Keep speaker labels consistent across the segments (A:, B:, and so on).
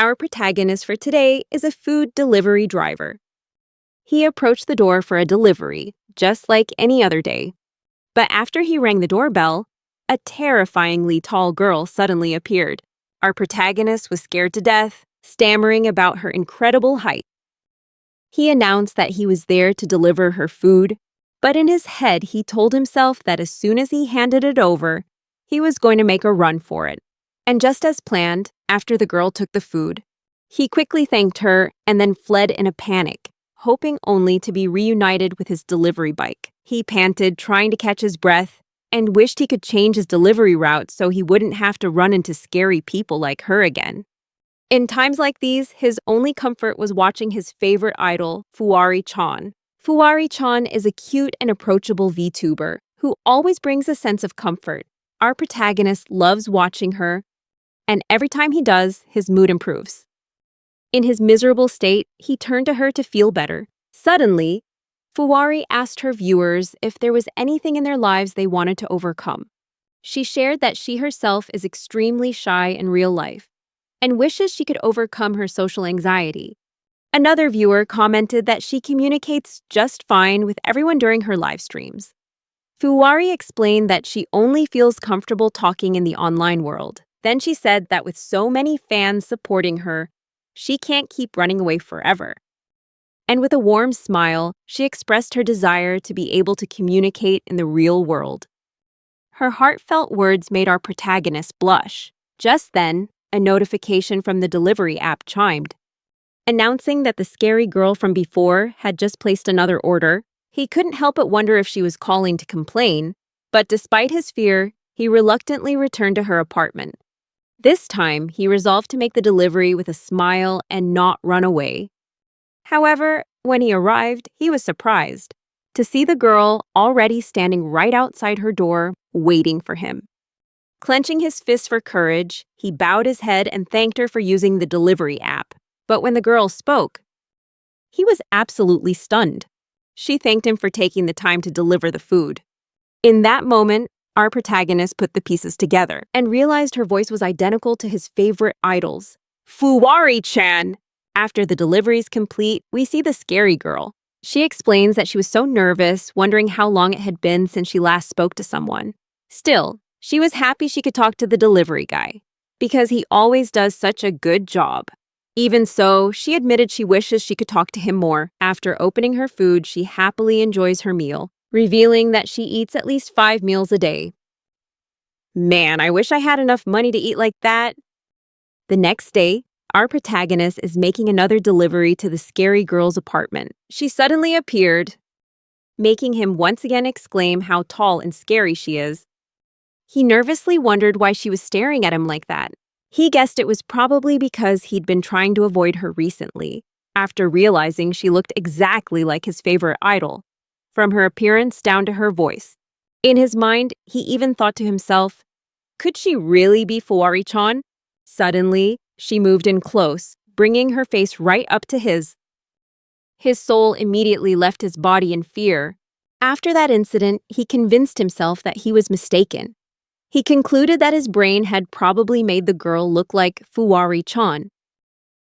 A: Our protagonist for today is a food delivery driver. He approached the door for a delivery, just like any other day. But after he rang the doorbell, a terrifyingly tall girl suddenly appeared. Our protagonist was scared to death, stammering about her incredible height. He announced that he was there to deliver her food, but in his head he told himself that as soon as he handed it over, he was going to make a run for it. And just as planned, after the girl took the food, he quickly thanked her and then fled in a panic, hoping only to be reunited with his delivery bike. He panted, trying to catch his breath, and wished he could change his delivery route so he wouldn't have to run into scary people like her again. In times like these, his only comfort was watching his favorite idol, Fuwari-chan. Fuwari-chan is a cute and approachable VTuber who always brings a sense of comfort. Our protagonist loves watching her, and every time he does, his mood improves. In his miserable state, he turned to her to feel better. Suddenly, Fuwari asked her viewers if there was anything in their lives they wanted to overcome. She shared that she herself is extremely shy in real life and wishes she could overcome her social anxiety. Another viewer commented that she communicates just fine with everyone during her live streams. Fuwari explained that she only feels comfortable talking in the online world. Then she said that with so many fans supporting her, she can't keep running away forever. And with a warm smile, she expressed her desire to be able to communicate in the real world. Her heartfelt words made our protagonist blush. Just then, a notification from the delivery app chimed, announcing that the scary girl from before had just placed another order. He couldn't help but wonder if she was calling to complain, but despite his fear, he reluctantly returned to her apartment. This time, he resolved to make the delivery with a smile and not run away. However, when he arrived, he was surprised to see the girl already standing right outside her door, waiting for him. Clenching his fists for courage, he bowed his head and thanked her for using the delivery app. But when the girl spoke, he was absolutely stunned. She thanked him for taking the time to deliver the food. In that moment, our protagonist put the pieces together and realized her voice was identical to his favorite idols, Fuwari-chan. After the delivery is complete, we see the scary girl. She explains that she was so nervous, wondering how long it had been since she last spoke to someone. Still, she was happy she could talk to the delivery guy, because he always does such a good job. Even so, she admitted she wishes she could talk to him more. After opening her food, she happily enjoys her meal, revealing that she eats at least 5 meals a day. Man, I wish I had enough money to eat like that. The next day, our protagonist is making another delivery to the scary girl's apartment. She suddenly appeared, making him once again exclaim how tall and scary she is. He nervously wondered why she was staring at him like that. He guessed it was probably because he'd been trying to avoid her recently, after realizing she looked exactly like his favorite idol, from her appearance down to her voice. In his mind, he even thought to himself, could she really be Fuwari-chan? Suddenly, she moved in close, bringing her face right up to his. His soul immediately left his body in fear. After that incident, he convinced himself that he was mistaken. He concluded that his brain had probably made the girl look like Fuwari-chan.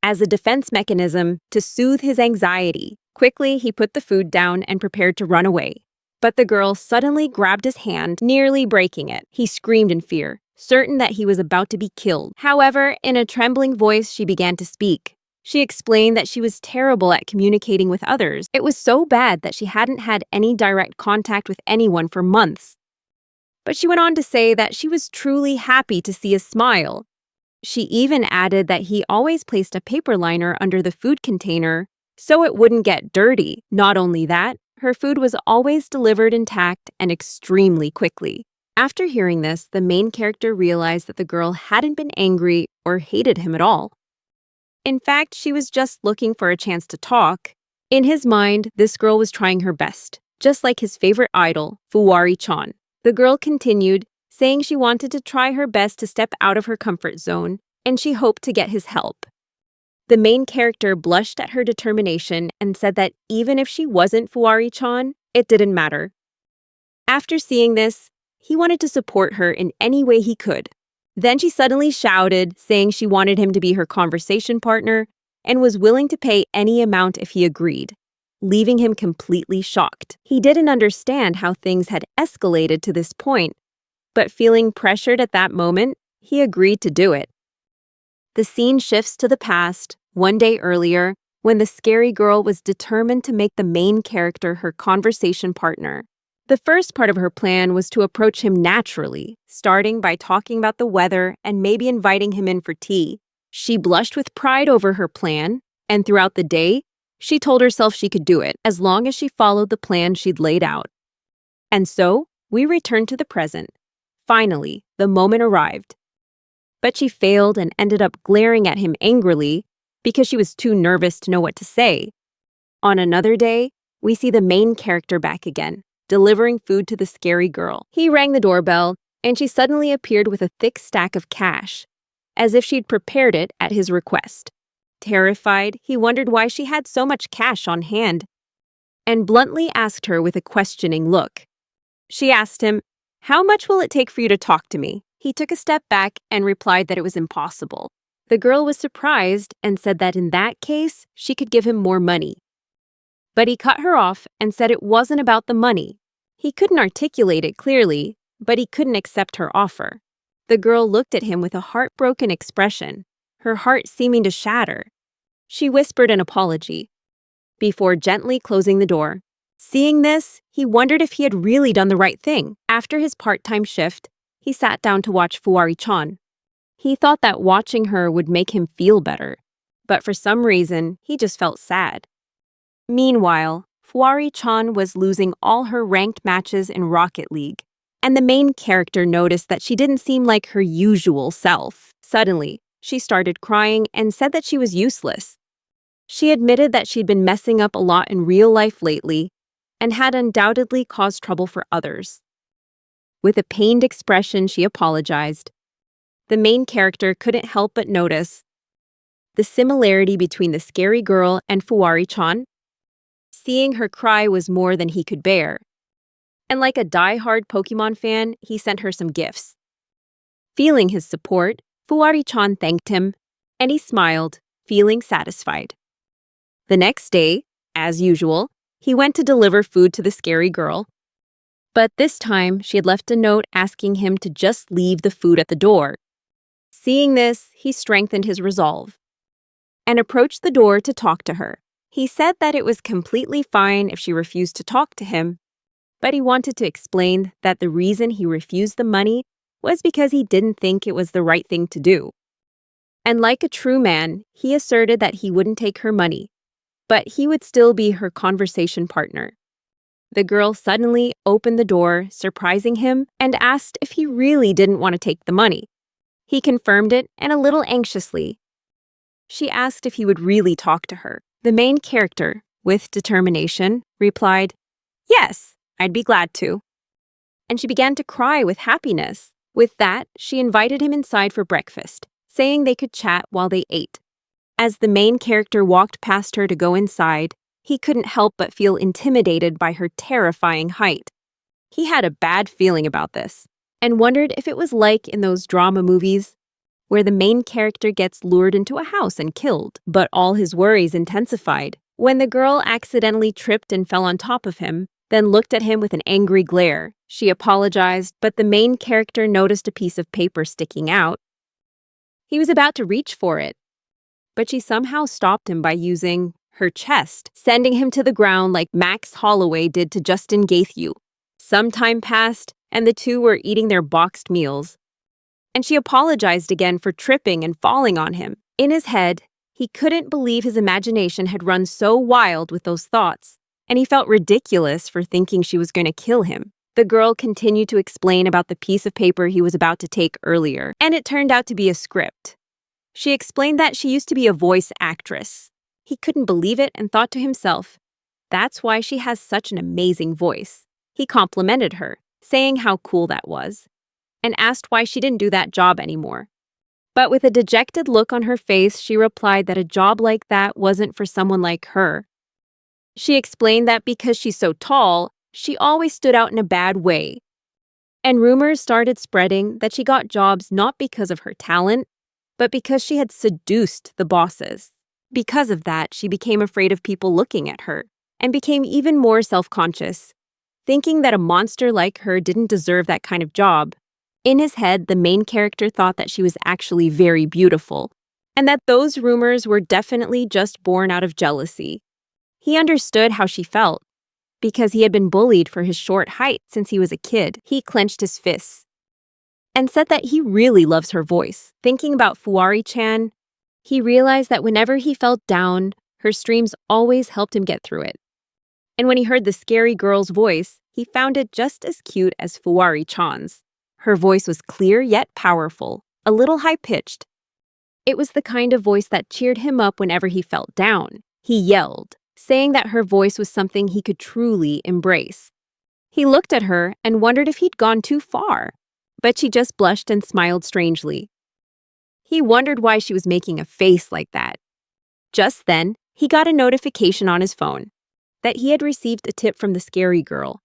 A: As a defense mechanism to soothe his anxiety, quickly he put the food down and prepared to run away. But the girl suddenly grabbed his hand, nearly breaking it. He screamed in fear, certain that he was about to be killed. However, in a trembling voice, she began to speak. She explained that she was terrible at communicating with others. It was so bad that she hadn't had any direct contact with anyone for months. But she went on to say that she was truly happy to see a smile. She even added that he always placed a paper liner under the food container so it wouldn't get dirty. Not only that, her food was always delivered intact and extremely quickly. After hearing this, the main character realized that the girl hadn't been angry or hated him at all. In fact, she was just looking for a chance to talk. In his mind, this girl was trying her best, just like his favorite idol, Fuwari-chan. The girl continued, saying she wanted to try her best to step out of her comfort zone, and she hoped to get his help. The main character blushed at her determination and said that even if she wasn't Fuwari-chan, it didn't matter. After seeing this, he wanted to support her in any way he could. Then she suddenly shouted, saying she wanted him to be her conversation partner and was willing to pay any amount if he agreed, leaving him completely shocked. He didn't understand how things had escalated to this point, but feeling pressured at that moment, he agreed to do it. The scene shifts to the past, one day earlier, when the scary girl was determined to make the main character her conversation partner. The first part of her plan was to approach him naturally, starting by talking about the weather and maybe inviting him in for tea. She blushed with pride over her plan, and throughout the day, she told herself she could do it as long as she followed the plan she'd laid out. And so, we return to the present. Finally, the moment arrived. But she failed and ended up glaring at him angrily because she was too nervous to know what to say. On another day, we see the main character back again, delivering food to the scary girl. He rang the doorbell, and she suddenly appeared with a thick stack of cash, as if she'd prepared it at his request. Terrified, he wondered why she had so much cash on hand, and bluntly asked her with a questioning look. She asked him, "How much will it take for you to talk to me?" He took a step back and replied that it was impossible. The girl was surprised and said that in that case, she could give him more money. But he cut her off and said it wasn't about the money. He couldn't articulate it clearly, but he couldn't accept her offer. The girl looked at him with a heartbroken expression, her heart seeming to shatter. She whispered an apology, before gently closing the door. Seeing this, he wondered if he had really done the right thing. After his part-time shift, he sat down to watch Fuwari-chan. He thought that watching her would make him feel better, but for some reason, he just felt sad. Meanwhile, Fuwari-chan was losing all her ranked matches in Rocket League, and the main character noticed that she didn't seem like her usual self. Suddenly, she started crying and said that she was useless. She admitted that she'd been messing up a lot in real life lately and had undoubtedly caused trouble for others. With a pained expression, she apologized. The main character couldn't help but notice the similarity between the scary girl and Fuwari-chan. Seeing her cry was more than he could bear. And like a die-hard Pokemon fan, he sent her some gifts. Feeling his support, Fuwari-chan thanked him, and he smiled, feeling satisfied. The next day, as usual, he went to deliver food to the scary girl. But this time, she had left a note asking him to just leave the food at the door. Seeing this, he strengthened his resolve and approached the door to talk to her. He said that it was completely fine if she refused to talk to him, but he wanted to explain that the reason he refused the money was because he didn't think it was the right thing to do. And like a true man, he asserted that he wouldn't take her money, but he would still be her conversation partner. The girl suddenly opened the door, surprising him, and asked if he really didn't want to take the money. He confirmed it, and a little anxiously, she asked if he would really talk to her. The main character, with determination, replied, "Yes, I'd be glad to." And she began to cry with happiness. With that, she invited him inside for breakfast, saying they could chat while they ate. As the main character walked past her to go inside, he couldn't help but feel intimidated by her terrifying height. He had a bad feeling about this, and wondered if it was like in those drama movies, where the main character gets lured into a house and killed. But all his worries intensified when the girl accidentally tripped and fell on top of him, then looked at him with an angry glare. She apologized, but the main character noticed a piece of paper sticking out. He was about to reach for it, but she somehow stopped him by using her chest, sending him to the ground like Max Holloway did to Justin Gaethje. Some time passed, and the two were eating their boxed meals. And she apologized again for tripping and falling on him. In his head, he couldn't believe his imagination had run so wild with those thoughts, and he felt ridiculous for thinking she was going to kill him. The girl continued to explain about the piece of paper he was about to take earlier, and it turned out to be a script. She explained that she used to be a voice actress. He couldn't believe it and thought to himself, that's why she has such an amazing voice. He complimented her, saying how cool that was, and asked why she didn't do that job anymore. But with a dejected look on her face, she replied that a job like that wasn't for someone like her. She explained that because she's so tall, she always stood out in a bad way, And rumors started spreading that she got jobs not because of her talent, but because she had seduced the bosses. Because of that, she became afraid of people looking at her and became even more self-conscious, thinking that a monster like her didn't deserve that kind of job. In his head, the main character thought that she was actually very beautiful, and that those rumors were definitely just born out of jealousy. He understood how she felt. Because he had been bullied for his short height since he was a kid, he clenched his fists and said that he really loves her voice. Thinking about Fuwari-chan, he realized that whenever he felt down, her streams always helped him get through it. And when he heard the scary girl's voice, he found it just as cute as Fuwari-chan's. Her voice was clear yet powerful, a little high-pitched. It was the kind of voice that cheered him up whenever he felt down. He yelled, saying that her voice was something he could truly embrace. He looked at her and wondered if he'd gone too far, but she just blushed and smiled strangely. He wondered why she was making a face like that. Just then, he got a notification on his phone that he had received a tip from the scary girl.